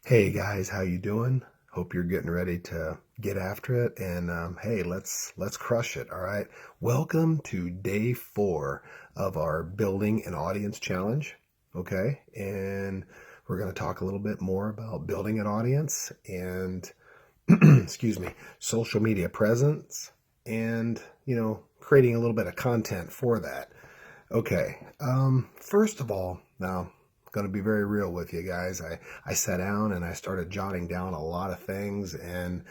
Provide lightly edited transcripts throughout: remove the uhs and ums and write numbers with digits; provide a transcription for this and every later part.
Hey guys, how you doing? Hope you're getting ready to get after it, and hey, let's crush it. All right. Welcome to day 4 of our building an audience challenge. Okay, and we're going to talk a little bit more about building an audience and excuse me, social media presence, and creating a little bit of content for that. Okay. First of all, now, going to be very real with you guys. I sat down and I started jotting down a lot of things, and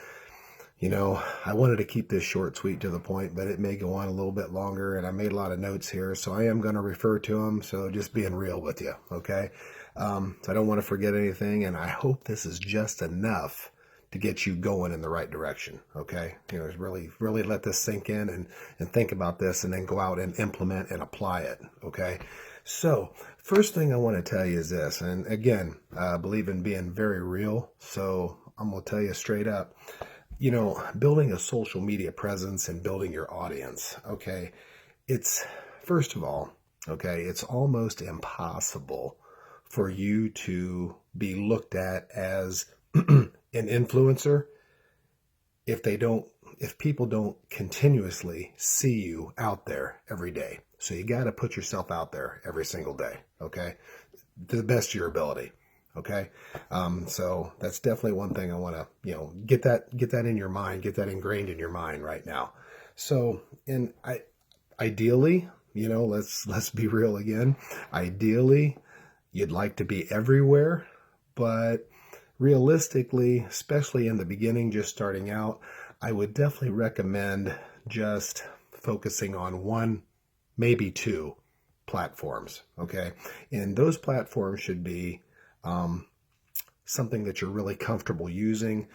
I wanted to keep this short, sweet, to the point, but it may go on a little bit longer, and I made a lot of notes here, so I am going to refer to them. So just being real with you, okay? So I don't want to forget anything, and I hope this is just enough to get you going in the right direction, okay? Really let this sink in and think about this, and then go out and implement and apply it, okay? So first thing I want to tell you is this, and again, I believe in being very real, so I'm going to tell you straight up, building a social media presence and building your audience, okay, it's, first of all, okay, it's almost impossible for you to be looked at as an influencer if people don't continuously see you out there every day. So you got to put yourself out there every single day, okay, to the best of your ability. Okay. So that's definitely one thing I want to, get that in your mind, get that ingrained in your mind right now. So, ideally, let's be real again. Ideally, you'd like to be everywhere, but realistically, especially in the beginning, just starting out, I would definitely recommend just focusing on one, maybe two platforms. Okay. And those platforms should be, something that you're really comfortable using.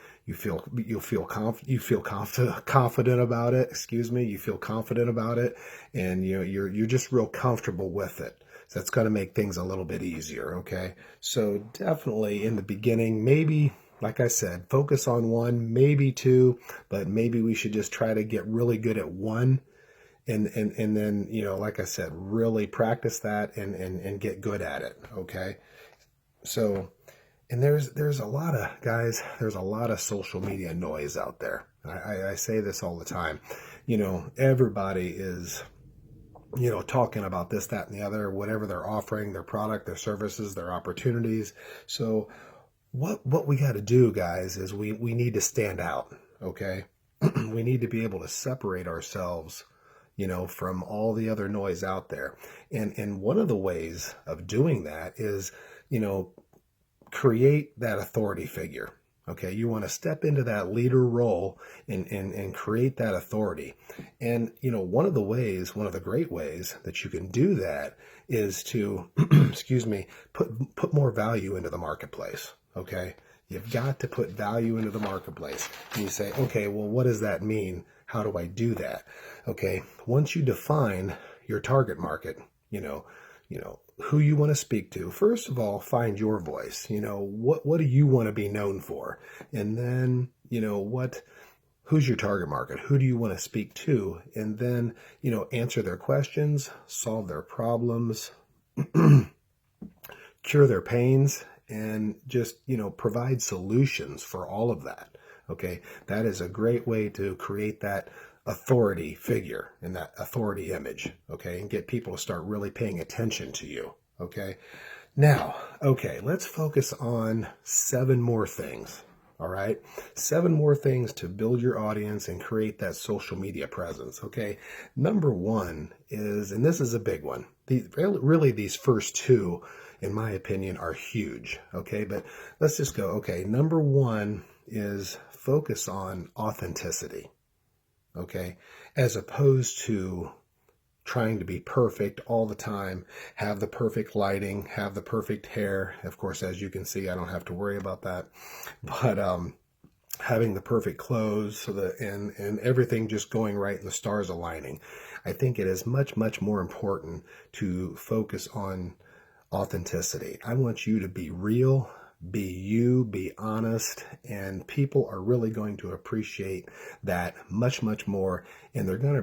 Confident about it. Excuse me. You feel confident about it, and you're just real comfortable with it. So that's going to make things a little bit easier. Okay. So definitely in the beginning, maybe, like I said, focus on one, maybe two, but maybe we should just try to get really good at one. And then, like I said, really practice that and get good at it. Okay. So, and there's a lot of guys, there's a lot of social media noise out there. I say this all the time. Everybody is, talking about this, that, and the other, whatever they're offering, their product, their services, their opportunities. So what we got to do, guys, is we need to stand out. Okay. We need to be able to separate ourselves, from all the other noise out there. And one of the ways of doing that is, create that authority figure. Okay, you want to step into that leader role and create that authority. And one of the great ways that you can do that is to excuse me, put more value into the marketplace. Okay, you've got to put value into the marketplace. And you say, okay, well, what does that mean? How do I do that? Okay, once you define your target market, who you want to speak to. First of all, find your voice. What do you want to be known for? And then, who's your target market? Who do you want to speak to? And then, answer their questions, solve their problems, cure their pains, and just, provide solutions for all of that. Okay. That is a great way to create that authority figure and that authority image. Okay. And get people to start really paying attention to you. Okay. Now, okay, let's focus on 7 more things. All right. 7 more things to build your audience and create that social media presence. Okay. Number 1 is, and this is a big one. These first 2, in my opinion, are huge. Okay. But let's just go. Okay. Number 1 is focus on authenticity. Okay. As opposed to trying to be perfect all the time, have the perfect lighting, have the perfect hair. Of course, as you can see, I don't have to worry about that. But having the perfect clothes, so that and everything just going right and the stars aligning. I think it is much, much more important to focus on authenticity. I want you to be real, be you, be honest, and people are really going to appreciate that much, much more. And you're going to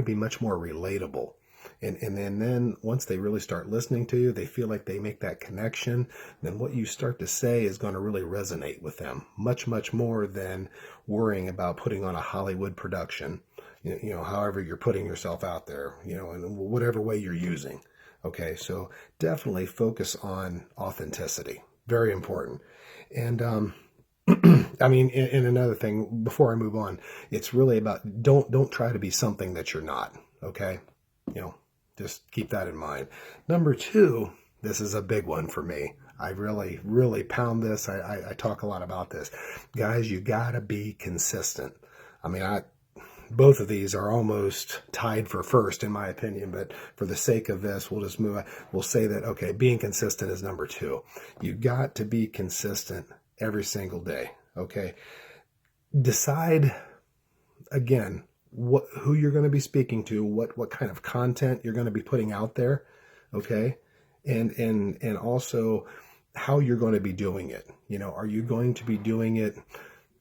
be much more relatable. And then once they really start listening to you, they feel like they make that connection, then what you start to say is going to really resonate with them much, much more than worrying about putting on a Hollywood production, however you're putting yourself out there, in whatever way you're using. Okay, so definitely focus on authenticity. Very important. And I mean, and another thing before I move on, it's really about don't try to be something that you're not. Okay, just keep that in mind. Number two, this is a big one for me. I really, really pound this. I talk a lot about this. Guys, you gotta be consistent. I mean, both of these are almost tied for first in my opinion, but for the sake of this, we'll just move on. We'll say that, okay, being consistent is number two. You got to be consistent every single day. Okay. Decide again, who you're going to be speaking to, what kind of content you're going to be putting out there. Okay. And also how you're going to be doing it. Are you going to be doing it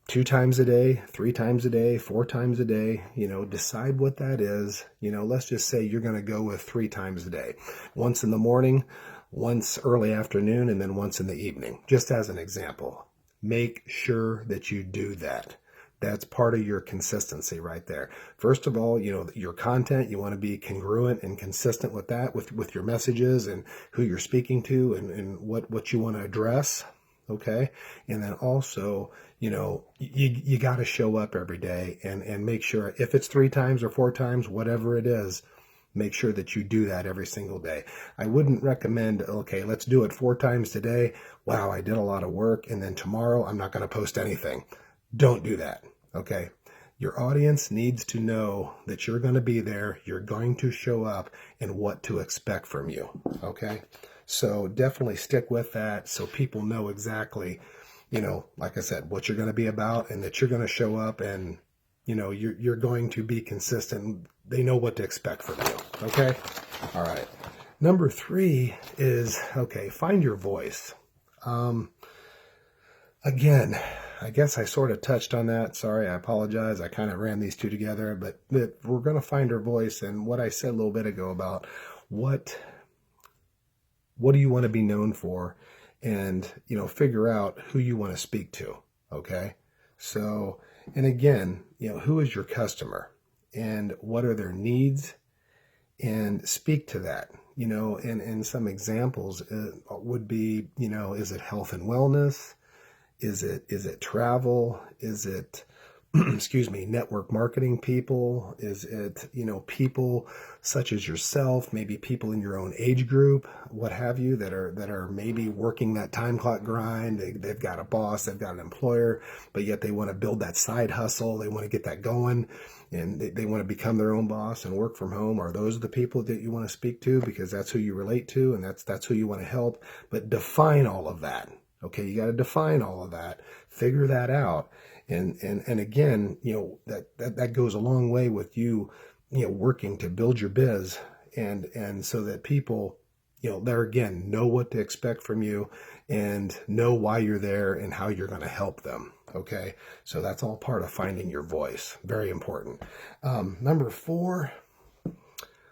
2 times a day, 3 times a day, 4 times a day? Decide what that is. Let's just say you're going to go with 3 times a day, once in the morning, once early afternoon, and then once in the evening, just as an example. Make sure that you do that. That's part of your consistency right there. First of all, your content, you want to be congruent and consistent with that, with your messages and who you're speaking to and what you want to address. Okay. And then also, you got to show up every day and make sure, if it's 3 times or 4 times, whatever it is, make sure that you do that every single day. I wouldn't recommend, okay, let's do it 4 times today. Wow, I did a lot of work. And then tomorrow I'm not going to post anything. Don't do that. Okay. Your audience needs to know that you're going to be there, you're going to show up, and what to expect from you. Okay. So definitely stick with that so people know exactly, like I said, what you're going to be about, and that you're going to show up, and you're going to be consistent. They know what to expect from you. Okay. All right. Number 3 is, okay, find your voice. Again, I guess I sort of touched on that. Sorry, I apologize. I kind of ran these two together, but we're going to find our voice. And what I said a little bit ago about what do you want to be known for, and, figure out who you want to speak to. Okay. So, and again, who is your customer and what are their needs, and speak to that, and some examples would be, is it health and wellness? Is it travel? Is it, excuse me, network marketing people? Is it, people such as yourself, maybe people in your own age group, what have you, that are maybe working that time clock grind. They've got a boss, they've got an employer, but yet they want to build that side hustle. They want to get that going, and they want to become their own boss and work from home. Are those the people that you want to speak to? Because that's who you relate to, and that's who you want to help. But define all of that. Okay, you got to define all of that, figure that out. And again, that goes a long way with you, working to build your biz, and so that people, there again, know what to expect from you and know why you're there and how you're going to help them. Okay, so that's all part of finding your voice. Very important. Number 4,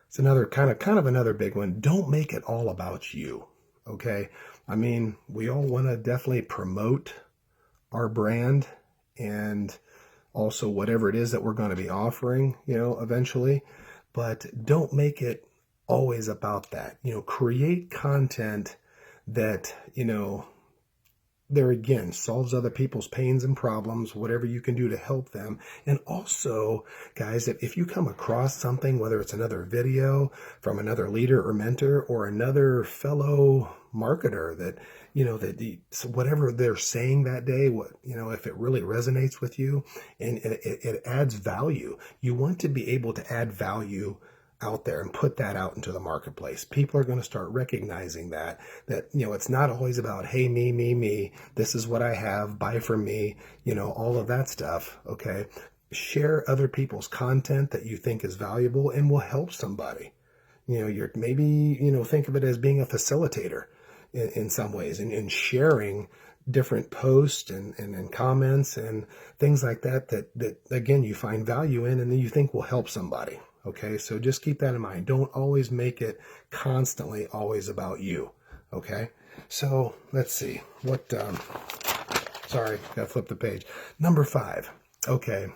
it's another kind of another big one. Don't make it all about you. Okay. I mean, we all want to definitely promote our brand and also whatever it is that we're going to be offering, eventually, but don't make it always about that. Create content that, there again, solves other people's pains and problems, whatever you can do to help them. And also, guys, if you come across something, whether it's another video from another leader or mentor or another fellow marketer that, so whatever they're saying that day, if it really resonates with you and it adds value, you want to be able to add value out there and put that out into the marketplace. People are going to start recognizing that it's not always about, hey, me, this is what I have, buy from me, all of that stuff. Okay. Share other people's content that you think is valuable and will help somebody. You're maybe, think of it as being a facilitator in some ways, and sharing different posts and comments and things like that again, you find value in and then you think will help somebody. Okay, so just keep that in mind. Don't always make it constantly always about you. Okay, so let's see what. Sorry, gotta flip the page. Number 5. Okay,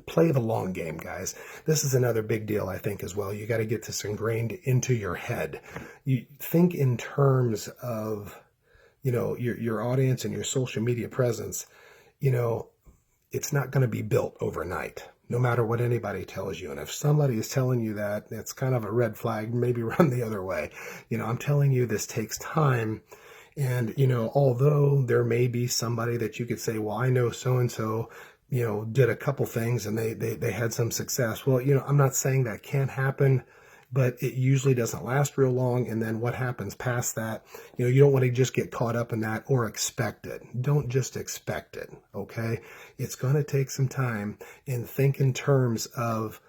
play the long game, guys. This is another big deal, I think, as well. You got to get this ingrained into your head. You think in terms of, your audience and your social media presence. It's not going to be built overnight, no matter what anybody tells you. And if somebody is telling you that, it's kind of a red flag. Maybe run the other way. I'm telling you, this takes time. And, although there may be somebody that you could say, well, I know so-and-so, did a couple things and they had some success. Well, I'm not saying that can't happen, but it usually doesn't last real long. And then what happens past that, you don't want to just get caught up in that or expect it. Don't just expect it. Okay. It's going to take some time, and think in terms of,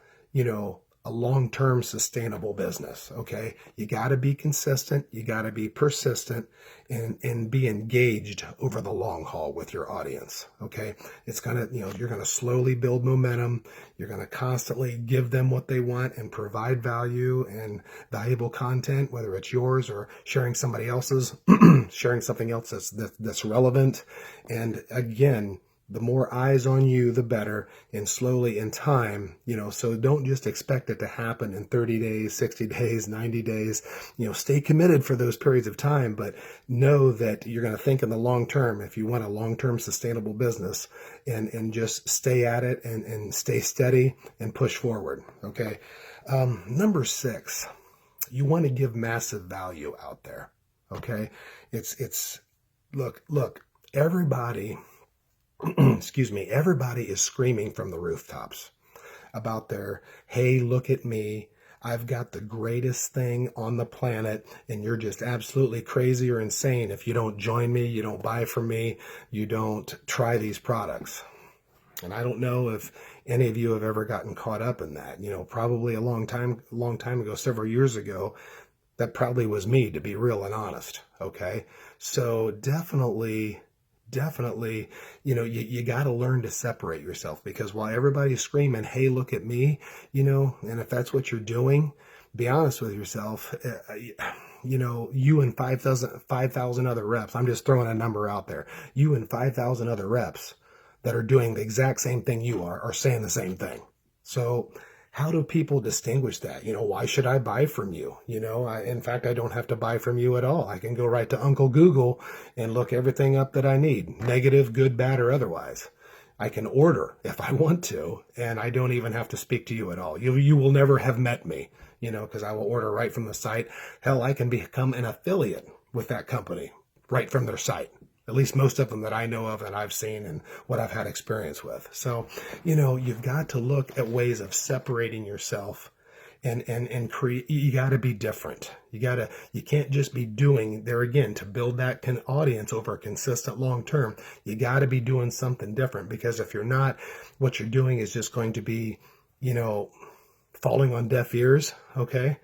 a long-term sustainable business. Okay. You got to be consistent. You got to be persistent, and be engaged over the long haul with your audience. Okay. It's going to, you're going to slowly build momentum. You're going to constantly give them what they want and provide value and valuable content, whether it's yours or sharing somebody else's, sharing something else that's relevant. And again, the more eyes on you, the better, and slowly in time, so don't just expect it to happen in 30 days, 60 days, 90 days, stay committed for those periods of time, but know that you're going to think in the long term if you want a long-term sustainable business, and just stay at it and stay steady and push forward. Okay. Number 6, you want to give massive value out there. Okay. Look, everybody, excuse me, everybody is screaming from the rooftops about their, hey, look at me. I've got the greatest thing on the planet, and you're just absolutely crazy or insane if you don't join me, you don't buy from me, you don't try these products. And I don't know if any of you have ever gotten caught up in that. Probably a long time ago, several years ago, that probably was me, to be real and honest. Okay. So definitely, you got to learn to separate yourself, because while everybody's screaming, hey, look at me, and if that's what you're doing, be honest with yourself. You and 5,000 other reps, I'm just throwing a number out there, you and 5,000 other reps that are doing the exact same thing you are saying the same thing. So how do people distinguish that? Why should I buy from you? In fact, I don't have to buy from you at all. I can go right to Uncle Google and look everything up that I need, negative, good, bad, or otherwise. I can order if I want to, and I don't even have to speak to you at all. You will never have met me, because I will order right from the site. Hell, I can become an affiliate with that company right from their site. At least most of them that I know of and I've seen and what I've had experience with. So, you've got to look at ways of separating yourself and create. You got to be different. You can't just be doing there again to build that audience over a consistent long term. You got to be doing something different, because if you're not, what you're doing is just going to be, falling on deaf ears. Okay.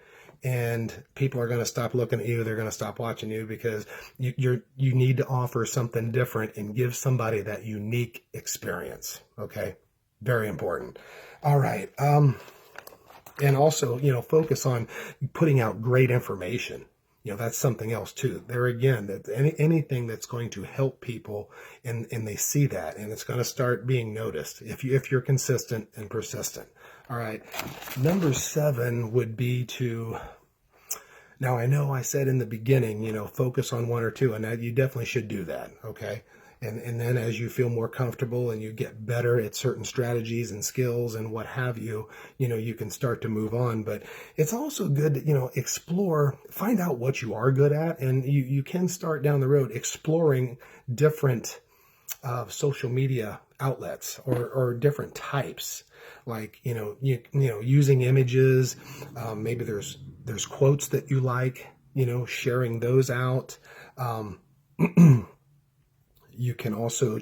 And people are going to stop looking at you. They're going to stop watching you, because you need to offer something different and give somebody that unique experience. Okay. Very important. All right. And also, focus on putting out great information. That's something else too. There again, that anything that's going to help people, and they see that, and it's going to start being noticed if you're consistent and persistent. All right. Number 7 would be to, now I know I said in the beginning, focus on 1 or 2, and that you definitely should do that. Okay. And then as you feel more comfortable and you get better at certain strategies and skills and what have you, you can start to move on. But it's also good to, explore, find out what you are good at. And you can start down the road exploring different social media outlets or different types, like, using images. Maybe there's quotes that you like, sharing those out. You can also,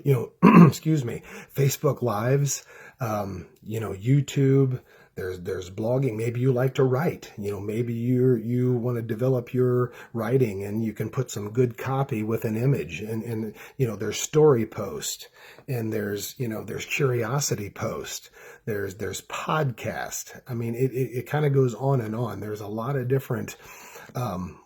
excuse me, Facebook Lives, YouTube. There's blogging. Maybe you like to write. Maybe you want to develop your writing, and you can put some good copy with an image. And there's story post, and there's curiosity post. There's podcast. I mean, it kind of goes on and on. There's a lot of different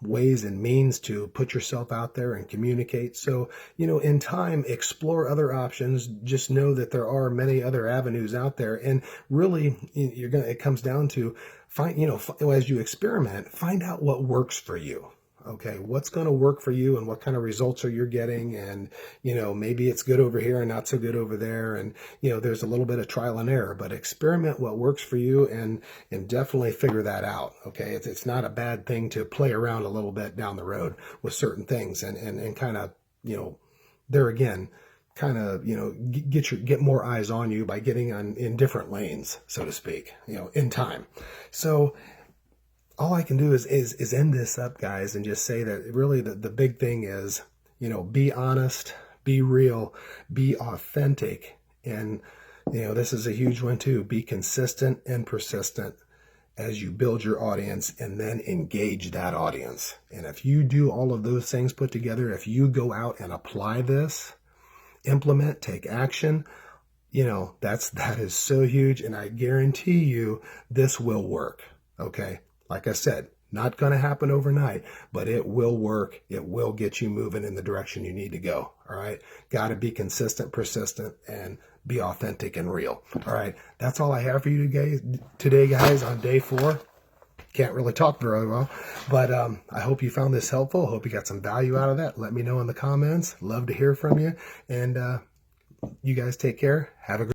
ways and means to put yourself out there and communicate. So, in time, explore other options. Just know that there are many other avenues out there. And really, it comes down to as you experiment, find out what works for you. Okay, what's going to work for you, and what kind of results are you getting? And, maybe it's good over here and not so good over there. And, there's a little bit of trial and error, but experiment what works for you, and definitely figure that out. Okay, it's not a bad thing to play around a little bit down the road with certain things, and kind of, there again, kind of, get more eyes on you by getting in different lanes, so to speak, in time. So all I can do is end this up, guys, and just say that really the big thing is, be honest, be real, be authentic. And, this is a huge one too. Be consistent and persistent as you build your audience, and then engage that audience. And if you do all of those things put together, if you go out and apply this, implement, take action, that is so huge. And I guarantee you this will work. Okay. Like I said, not going to happen overnight, but it will work. It will get you moving in the direction you need to go. All right. Got to be consistent, persistent, and be authentic and real. All right. That's all I have for you today, guys, on day 4. Can't really talk very well, but I hope you found this helpful. Hope you got some value out of that. Let me know in the comments. Love to hear from you. And you guys take care. Have a great